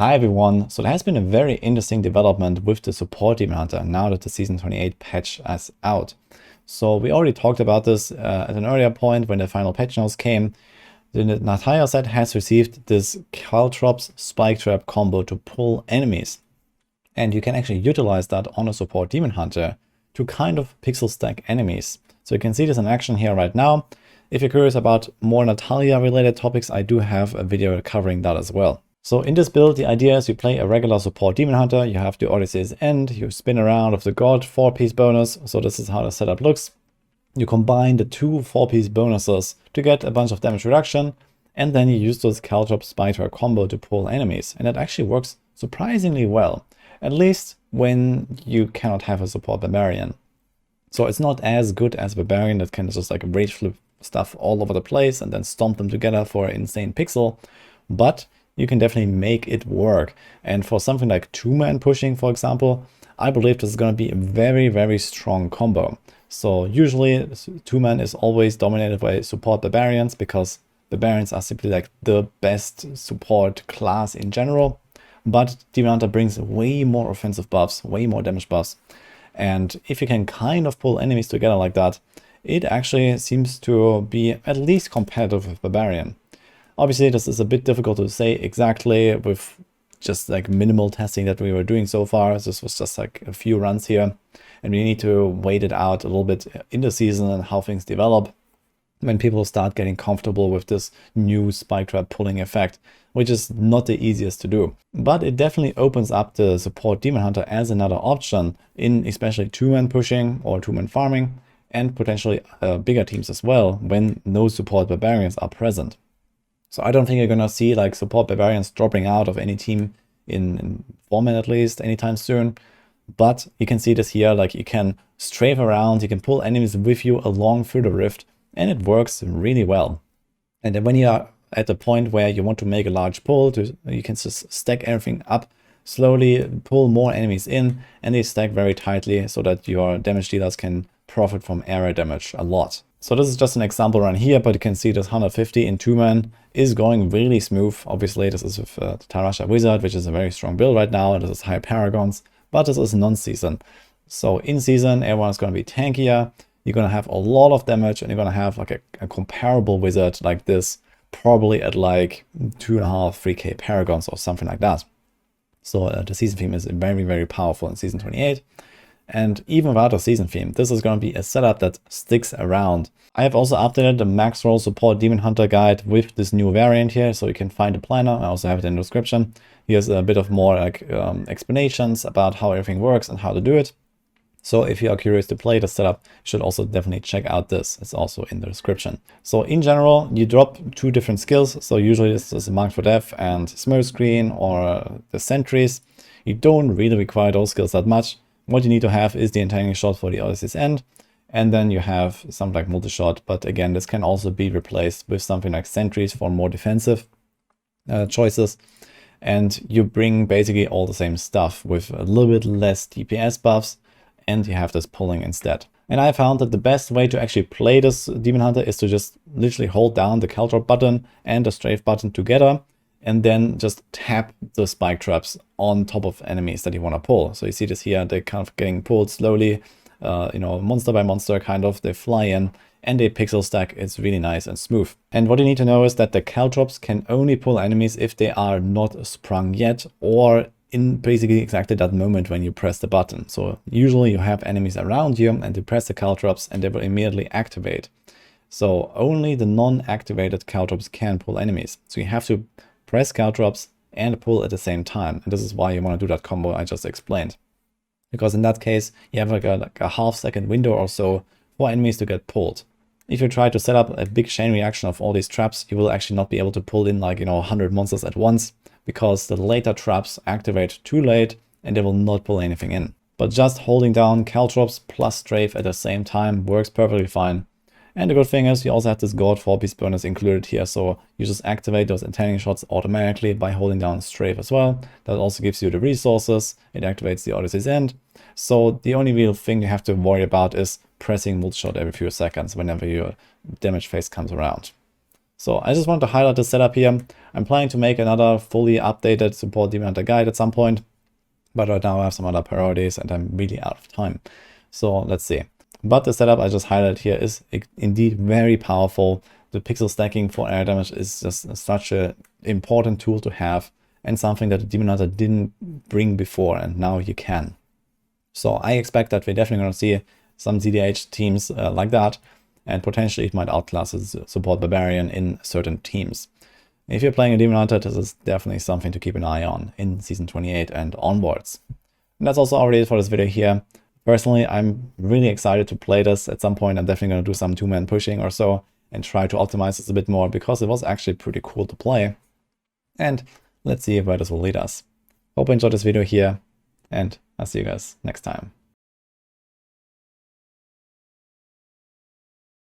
Hi everyone, so there has been a very interesting development with the support Demon Hunter now that the Season 28 patch is out. So we already talked about this at an earlier point when the final patch notes came. The Nataya set has received this Caltrops Spike Trap combo to pull enemies. And you can actually utilize that on a support Demon Hunter to kind of pixel stack enemies. So you can see this in action here right now. If you're curious about more Natalia related topics, I do have a video covering that as well. So in this build, the idea is you play a regular support Demon Hunter, you have the Odyssey's End, you spin around with the God 4-piece bonus, so this is how the setup looks. You combine the two 4-piece bonuses to get a bunch of damage reduction, and then you use those Caltrops Spike Trap combo to pull enemies, and that actually works surprisingly well, at least when you cannot have a support Barbarian. So it's not as good as Barbarian that can just like rage flip stuff all over the place and then stomp them together for an insane pixel, but you can definitely make it work. And for something like 2-man pushing, for example, I believe this is going to be a very, very strong combo. So usually 2-man is always dominated by support Barbarians because Barbarians are simply like the best support class in general. But Demon Hunter brings way more offensive buffs, way more damage buffs. And if you can kind of pull enemies together like that, it actually seems to be at least competitive with Barbarian. Obviously, this is a bit difficult to say exactly with just like minimal testing that we were doing so far. This was just like a few runs here, and we need to wait it out a little bit in the season and how things develop when people start getting comfortable with this new spike trap pulling effect, which is not the easiest to do. But it definitely opens up the support Demon Hunter as another option in especially 2-man pushing or 2-man farming, and potentially bigger teams as well when no support Barbarians are present. So I don't think you're going to see like support Barbarians dropping out of any team in 4-man at least anytime soon. But you can see this here, like you can strafe around, you can pull enemies with you along through the rift, and it works really well. And then when you are at the point where you want to make a large pull, you can just stack everything up slowly, pull more enemies in, and they stack very tightly so that your damage dealers can profit from area damage a lot. So this is just an example run here, but you can see this 150 in 2-man is going really smooth. Obviously, this is with the Tarasha Wizard, which is a very strong build right now. This is high Paragons, but this is non-season. So in season, everyone's going to be tankier. You're going to have a lot of damage, and you're going to have like a comparable wizard like this, probably at like 2.5, 3k Paragons or something like that. So the season theme is very, very powerful in Season 28. And even without a season theme, this is going to be a setup that sticks around. I have also updated the max roll support Demon Hunter guide with this new variant here, so you can find the planner. I also have it in the description. Here's a bit of more like explanations about how everything works and how to do it. So if you are curious to play the setup, you should also definitely check out this. It's also in the description. So in general, you drop 2 different skills. So usually this is Marked for Death and Smokescreen or the Sentries. You don't really require those skills that much. What you need to have is the Entangling Shot for the Odyssey's End, and then you have something like Multi-Shot, but again, this can also be replaced with something like Sentries for more defensive choices, and you bring basically all the same stuff with a little bit less DPS buffs, and you have this pulling instead. And I found that the best way to actually play this Demon Hunter is to just literally hold down the Caltrop button and the Strafe button together, and then just tap the spike traps on top of enemies that you want to pull. So you see this here, they're kind of getting pulled slowly, monster by monster kind of, they fly in and they pixel stack. It's really nice and smooth. And what you need to know is that the Caltrops can only pull enemies if they are not sprung yet, or in basically exactly that moment when you press the button. So usually you have enemies around you and you press the Caltrops and they will immediately activate. So only the non-activated Caltrops can pull enemies. So you have to press Caltrops and pull at the same time. And this is why you want to do that combo I just explained. Because in that case, you have like a half-second window or so for enemies to get pulled. If you try to set up a big chain reaction of all these traps, you will actually not be able to pull in like, 100 monsters at once, because the later traps activate too late and they will not pull anything in. But just holding down Caltrops plus Strafe at the same time works perfectly fine. And the good thing is you also have this God 4-piece bonus included here, so you just activate those Entangling Shots automatically by holding down Strafe as well. That also gives you the resources, it activates the Odyssey's End. So the only real thing you have to worry about is pressing Multi-Shot every few seconds whenever your damage phase comes around. So I just want to highlight the setup here. I'm planning to make another fully updated support Demon Hunter guide at some point, but right now I have some other priorities and I'm really out of time. So let's see. But the setup I just highlighted here is indeed very powerful. The pixel stacking for air damage is just such an important tool to have, and something that the Demon Hunter didn't bring before, and now you can. So I expect that we're definitely going to see some ZDH teams like that, and potentially it might outclass the support Barbarian in certain teams. If you're playing a Demon Hunter, this is definitely something to keep an eye on in Season 28 and onwards. And that's also already it for this video here. Personally, I'm really excited to play this. At some point, I'm definitely going to do some two-man pushing or so and try to optimize this a bit more, because it was actually pretty cool to play. And let's see where this will lead us. Hope you enjoyed this video here, and I'll see you guys next time.